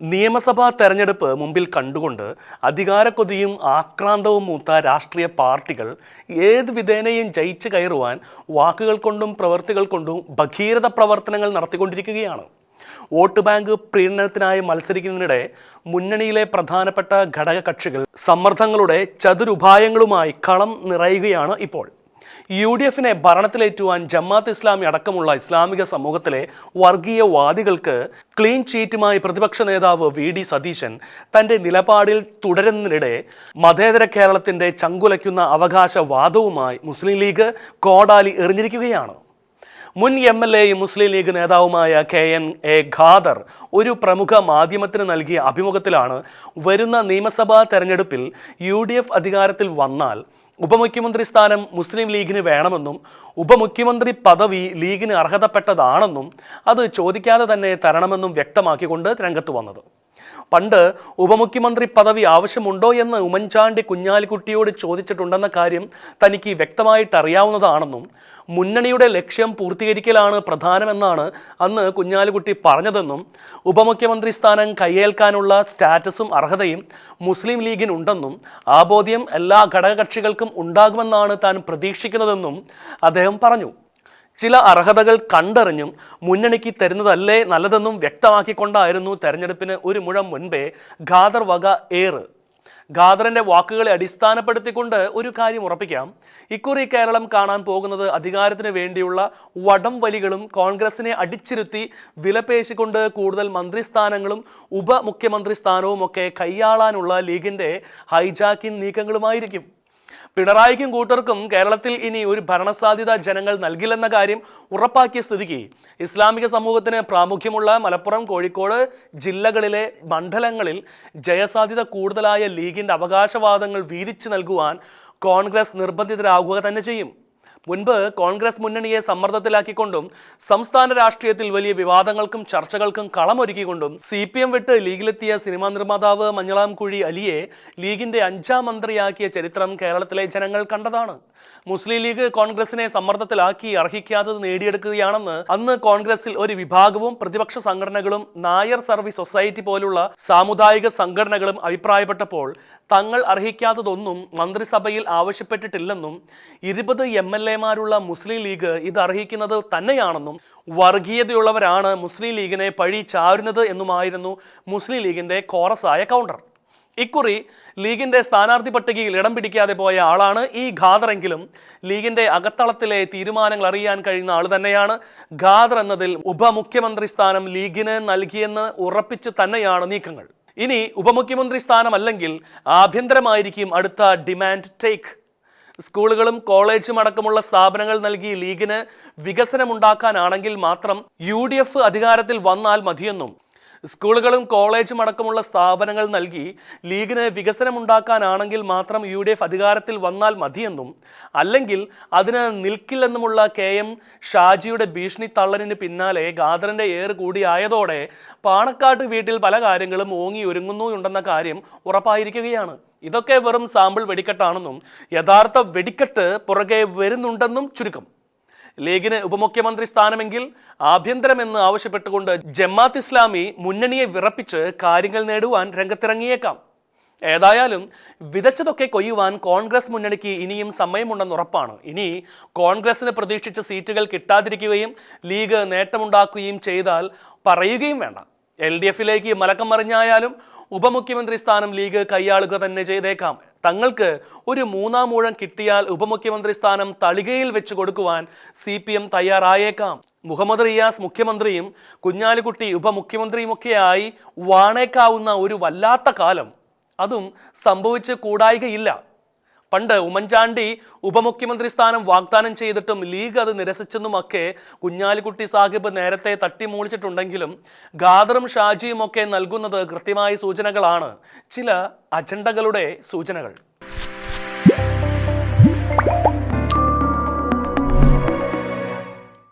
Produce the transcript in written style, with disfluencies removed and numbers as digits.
നിയമസഭാ തെരഞ്ഞെടുപ്പ് മുമ്പിൽ കണ്ടുകൊണ്ട് അധികാരക്കൊതിയും ആക്രാന്തവും മൂത്ത രാഷ്ട്രീയ പാർട്ടികൾ ഏത് വിധേനയും ജയിച്ചു കയറുവാൻ വാക്കുകൾ കൊണ്ടും പ്രവൃത്തികൾ കൊണ്ടും ഭഗീരഥ പ്രവർത്തനങ്ങൾ നടത്തിക്കൊണ്ടിരിക്കുകയാണ്. വോട്ട് ബാങ്ക് പ്രീണനത്തിനായി മത്സരിക്കുന്നതിനിടെ മുന്നണിയിലെ പ്രധാനപ്പെട്ട ഘടകകക്ഷികൾ സമ്മർദ്ദങ്ങളുടെ ചതുരുപായങ്ങളുമായി കളം നിറയുകയാണ് ഇപ്പോൾ. UDFിനെ ഭരണത്തിലേറ്റുവാൻ ജമാഅത്ത് ഇസ്ലാമി അടക്കമുള്ള ഇസ്ലാമിക സമൂഹത്തിലെ വർഗീയവാദികൾക്ക് ക്ലീൻ ചീറ്റുമായി പ്രതിപക്ഷ നേതാവ് VD സതീശൻ തൻ്റെ നിലപാടിൽ തുടരുന്നതിനിടെ മതേതര കേരളത്തിൻ്റെ ചങ്കുലയ്ക്കുന്ന അവകാശവാദവുമായി മുസ്ലിം ലീഗ് കോടാലി എറിഞ്ഞിരിക്കുകയാണ്. മുൻ MLAയും മുസ്ലിം ലീഗ് നേതാവുമായ KNA ഖാദർ ഒരു പ്രമുഖ മാധ്യമത്തിന് നൽകിയ അഭിമുഖത്തിലാണ് വരുന്ന നിയമസഭാ തെരഞ്ഞെടുപ്പിൽ UDF അധികാരത്തിൽ വന്നാൽ ഉപമുഖ്യമന്ത്രി സ്ഥാനം മുസ്ലിം ലീഗിന് വേണമെന്നും ഉപമുഖ്യമന്ത്രി പദവി ലീഗിന് അർഹതപ്പെട്ടതാണെന്നും അത് ചോദിക്കാതെ തന്നെ തരണമെന്നും വ്യക്തമാക്കിക്കൊണ്ട് രംഗത്ത് വന്നത്. പണ്ട് ഉപമുഖ്യമന്ത്രി പദവി ആവശ്യമുണ്ടോ എന്ന് ഉമ്മൻചാണ്ടി കുഞ്ഞാലിക്കുട്ടിയോട് ചോദിച്ചിട്ടുണ്ടെന്ന കാര്യം തനിക്ക് വ്യക്തമായിട്ട് അറിയാവുന്നതാണെന്നും മുന്നണിയുടെ ലക്ഷ്യം പൂർത്തീകരിക്കലാണ് പ്രധാനമെന്നാണ് അന്ന് കുഞ്ഞാലിക്കുട്ടി പറഞ്ഞതെന്നും ഉപമുഖ്യമന്ത്രി സ്ഥാനം കയ്യേൽക്കാനുള്ള സ്റ്റാറ്റസും അർഹതയും മുസ്ലിം ലീഗിനുണ്ടെന്നും ആ ബോധ്യം എല്ലാ ഘടകകക്ഷികൾക്കും ഉണ്ടാകുമെന്നാണ് താൻ പ്രതീക്ഷിക്കുന്നതെന്നും അദ്ദേഹം പറഞ്ഞു. ചില അർഹതകൾ കണ്ടറിഞ്ഞും മുന്നണിക്ക് തരുന്നതല്ലേ നല്ലതെന്നും വ്യക്തമാക്കിക്കൊണ്ടായിരുന്നു തെരഞ്ഞെടുപ്പിന് ഒരു മുഴം മുൻപേ ഖാദർ വക ഏറ്. ഖാദറിന്റെ വാക്കുകളെ അടിസ്ഥാനപ്പെടുത്തിക്കൊണ്ട് ഒരു കാര്യം ഉറപ്പിക്കാം: ഇക്കുറി കേരളം കാണാൻ പോകുന്നത് അധികാരത്തിന് വേണ്ടിയുള്ള വടംവലികളും കോൺഗ്രസിനെ അടിച്ചിരുത്തി വിലപേശിക്കൊണ്ട് കൂടുതൽ മന്ത്രിസ്ഥാനങ്ങളും ഉപമുഖ്യമന്ത്രി സ്ഥാനവും ഒക്കെ കൈയാളാനുള്ള ലീഗിന്റെ ഹൈജാക്കിംഗ് നീക്കങ്ങളുമായിരിക്കും. പിണറായിക്കും കൂട്ടർക്കും കേരളത്തിൽ ഇനി ഒരു ഭരണസാധ്യത ജനങ്ങൾ നൽകില്ലെന്ന കാര്യം ഉറപ്പാക്കിയ സ്ഥിതിക്ക് ഇസ്ലാമിക സമൂഹത്തിന് പ്രാമുഖ്യമുള്ള മലപ്പുറം, കോഴിക്കോട് ജില്ലകളിലെ മണ്ഡലങ്ങളിൽ ജയസാധ്യത കൂടുതലായ ലീഗിൻ്റെ അവകാശവാദങ്ങൾ വീതിച്ചു നൽകുവാൻ കോൺഗ്രസ് നിർബന്ധിതരാകുക തന്നെ ചെയ്യും. മുൻപ് കോൺഗ്രസ് മുന്നണിയെ സമ്മർദ്ദത്തിലാക്കിക്കൊണ്ടും സംസ്ഥാന രാഷ്ട്രീയത്തിൽ വലിയ വിവാദങ്ങൾക്കും ചർച്ചകൾക്കും കളമൊരുക്കിക്കൊണ്ടും CPM വിട്ട് ലീഗിലെത്തിയ സിനിമാ നിർമ്മാതാവ് മഞ്ഞളാംകുഴി അലിയെ ലീഗിന്റെ 5ാം മന്ത്രിയാക്കിയ ചരിത്രം കേരളത്തിലെ ജനങ്ങൾ കണ്ടതാണ്. മുസ്ലിം ലീഗ് കോൺഗ്രസിനെ സമ്മർദ്ദത്തിലാക്കി അർഹിക്കാത്തത് നേടിയെടുക്കുകയാണെന്ന് അന്ന് കോൺഗ്രസിൽ ഒരു വിഭാഗവും പ്രതിപക്ഷ സംഘടനകളും നായർ സർവീസ് സൊസൈറ്റി പോലുള്ള സാമുദായിക സംഘടനകളും അഭിപ്രായപ്പെട്ടപ്പോൾ തങ്ങൾ അർഹിക്കാത്തതൊന്നും മന്ത്രിസഭയിൽ ആവശ്യപ്പെട്ടിട്ടില്ലെന്നും 20 MLAമാരുള്ള മുസ്ലിം ലീഗ് ഇത് അർഹിക്കുന്നത് തന്നെയാണെന്നും വർഗീയതയുള്ളവരാണ് മുസ്ലിം ലീഗിനെ പഴി ചാരുന്നത് എന്നുമായിരുന്നു മുസ്ലിം ലീഗിന്റെ കോറസായ കൗണ്ടർ. ഇക്കുറി ലീഗിന്റെ സ്ഥാനാർത്ഥി പട്ടികയിൽ ഇടം പിടിക്കാതെ പോയ ആളാണ് ഈ ഖാദറെങ്കിലും ലീഗിന്റെ അകത്തളത്തിലെ തീരുമാനങ്ങൾ അറിയാൻ കഴിയുന്ന ആൾ തന്നെയാണ്. ഖാദർ എന്നതിൽ ഉപമുഖ്യമന്ത്രി സ്ഥാനം ലീഗിന് നൽകിയെന്ന് ഉറപ്പിച്ച് തന്നെയാണ് നീക്കങ്ങൾ. ഇനി ഉപമുഖ്യമന്ത്രി സ്ഥാനമല്ലെങ്കിൽ ആഭ്യന്തരമായിരിക്കും അടുത്ത ഡിമാൻഡ് ടേക്ക്. സ്കൂളുകളും കോളേജും അടക്കമുള്ള സ്ഥാപനങ്ങൾ നൽകി ലീഗിന് വികസനമുണ്ടാക്കാനാണെങ്കിൽ മാത്രം UDF അധികാരത്തിൽ വന്നാൽ മതിയെന്നും സ്കൂളുകളും കോളേജും അടക്കമുള്ള സ്ഥാപനങ്ങൾ നൽകി ലീഗിന് വികസനമുണ്ടാക്കാനാണെങ്കിൽ മാത്രം UDF അധികാരത്തിൽ വന്നാൽ മതിയെന്നും അല്ലെങ്കിൽ അതിന് നിൽക്കില്ലെന്നുമുള്ള KM ഷാജിയുടെ ഭീഷണി തള്ളലിന് പിന്നാലെ ഖാദറിന്റെ ഏറ് കൂടിയായതോടെ പാണക്കാട്ട് വീട്ടിൽ പല കാര്യങ്ങളും ഓങ്ങി ഒരുങ്ങുന്നുണ്ടെന്ന കാര്യം ഉറപ്പായിരിക്കുകയാണ്. ഇതൊക്കെ വെറും സാമ്പിൾ വെടിക്കെട്ടാണെന്നും യഥാർത്ഥ വെടിക്കെട്ട് പുറകെ വരുന്നുണ്ടെന്നും ചുരുക്കം. ലീഗിന് ഉപമുഖ്യമന്ത്രി സ്ഥാനമെങ്കിൽ ആഭ്യന്തരമെന്ന് ആവശ്യപ്പെട്ടുകൊണ്ട് ജമാഅത്ത് ഇസ്ലാമി മുന്നണിയെ വിറപ്പിച്ച് കാര്യങ്ങൾ നേടുവാൻ രംഗത്തിറങ്ങിയേക്കാം. ഏതായാലും വിതച്ചതൊക്കെ കൊയ്യുവാൻ കോൺഗ്രസ് മുന്നണിക്ക് ഇനിയും സമയമുണ്ടെന്ന് ഉറപ്പാണ്. ഇനി കോൺഗ്രസിന് പ്രതീക്ഷിച്ച സീറ്റുകൾ കിട്ടാതിരിക്കുകയും ലീഗ് നേട്ടമുണ്ടാക്കുകയും ചെയ്താൽ പറയുകയും വേണ്ട. LDFിലേക്ക് മലക്കം മറിഞ്ഞായാലും ഉപമുഖ്യമന്ത്രി സ്ഥാനം ലീഗ് കൈയാളുക തന്നെ ചെയ്തേക്കാം. തങ്ങൾക്ക് ഒരു 3ാം ഊഴം കിട്ടിയാൽ ഉപമുഖ്യമന്ത്രി സ്ഥാനം തളികയിൽ വെച്ച് കൊടുക്കുവാൻ CPM തയ്യാറായേക്കാം. മുഹമ്മദ് റിയാസ് മുഖ്യമന്ത്രിയും കുഞ്ഞാലിക്കുട്ടി ഉപമുഖ്യമന്ത്രിയുമൊക്കെയായി വാണേക്കാവുന്ന ഒരു വല്ലാത്ത കാലം അതും സംഭവിച്ച് കൂടായികയില്ല. പണ്ട് ഉമ്മൻചാണ്ടി ഉപമുഖ്യമന്ത്രി സ്ഥാനം വാഗ്ദാനം ചെയ്തിട്ടും ലീഗ് അത് നിരസിച്ചെന്നുമൊക്കെ കുഞ്ഞാലിക്കുട്ടി സാഹിബ് നേരത്തെ തട്ടിമൂളിച്ചിട്ടുണ്ടെങ്കിലും ഖാദറും ഷാജിയും ഒക്കെ നൽകുന്നത് കൃത്യമായ സൂചനകളാണ്, ചില അജണ്ടകളുടെ സൂചനകൾ.